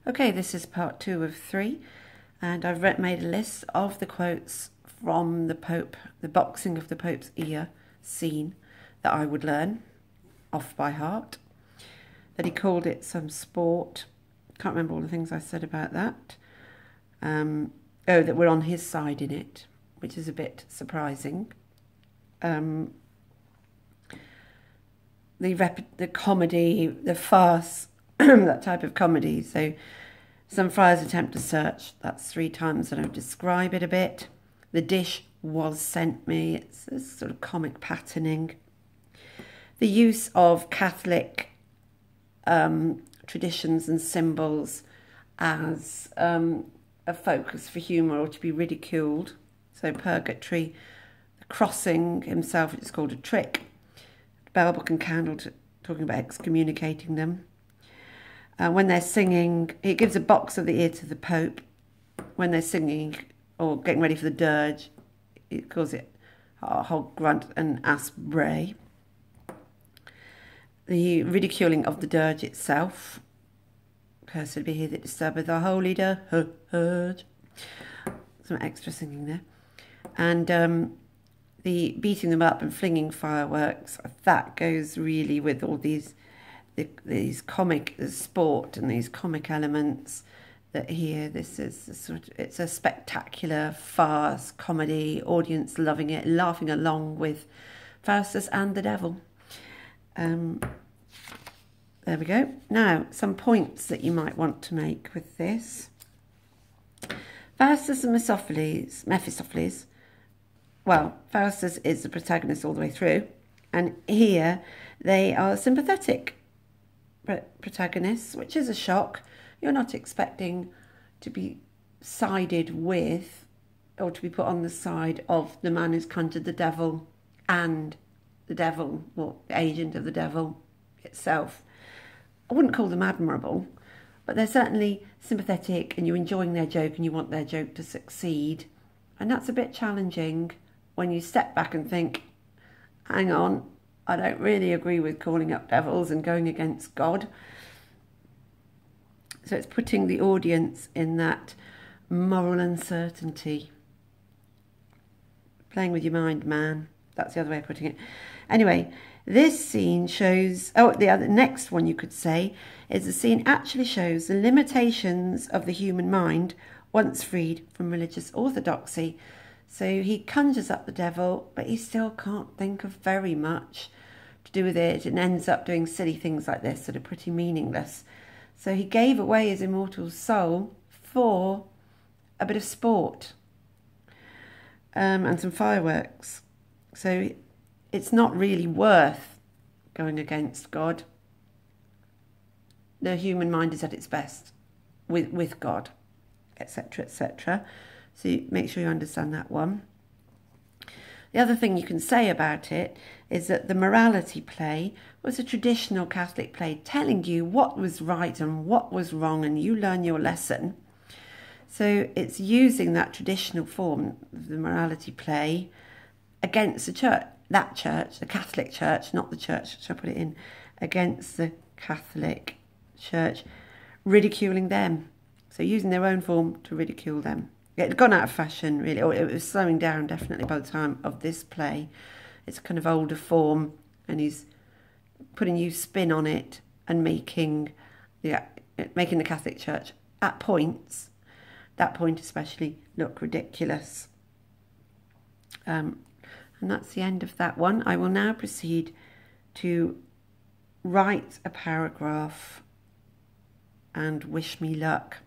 Okay, this is part 2 of 3, and I've made a list of the quotes from the Pope, the boxing of the Pope's ear scene that I would learn off by heart. That he called it some sport. Can't remember all the things I said about that. That we're on his side in it, which is a bit surprising. The comedy, the farce, that type of comedy. So some friars attempt to search. That's 3 times that I describe it a bit. The dish was sent me. It's a sort of comic patterning. The use of Catholic traditions and symbols as a focus for humour or to be ridiculed. So purgatory, the crossing himself, which is called a trick. Bell, Book and Candle, talking about excommunicating them. When they're singing, he gives a box of the ear to the Pope. When they're singing or getting ready for the dirge, he calls it hog grunt and ass bray. The ridiculing of the dirge itself. Cursed be he that disturbeth our holy dirge. Some extra singing there. And the beating them up and flinging fireworks, that goes really with all these comic sport and these comic elements that here. This is it's a spectacular farce comedy, audience loving it, laughing along with Faustus and the devil. There we go. Now, some points that you might want to make with this. Faustus and Mephistopheles. Well, Faustus is the protagonist all the way through, and here they are sympathetic protagonists, which is a shock. You're not expecting to be sided with or to be put on the side of the man who's conjured the devil and the devil, or the agent of the devil itself. I wouldn't call them admirable, but they're certainly sympathetic and you're enjoying their joke and you want their joke to succeed. And that's a bit challenging when you step back and think, hang on, I don't really agree with calling up devils and going against God. So it's putting the audience in that moral uncertainty. Playing with your mind, man. That's the other way of putting it. Anyway, this scene shows... the next one you could say is the scene actually shows the limitations of the human mind once freed from religious orthodoxy. So he conjures up the devil, but he still can't think of very much to do with it, and ends up doing silly things like this that are pretty meaningless. So he gave away his immortal soul for a bit of sport and some fireworks. So it's not really worth going against God. The human mind is at its best with God, etc., etc. So make sure you understand that one. The other thing you can say about it is that the morality play was a traditional Catholic play telling you what was right and what was wrong, and you learn your lesson. So it's using that traditional form of the morality play against the church, the Catholic Church, not the church, should I put it in, against the Catholic Church, ridiculing them. So using their own form to ridicule them. It had gone out of fashion, really, or it was slowing down, definitely, by the time of this play. It's a kind of older form, and he's putting new spin on it and making the Catholic Church, at points, that point especially, look ridiculous. And that's the end of that one. I will now proceed to write a paragraph and wish me luck.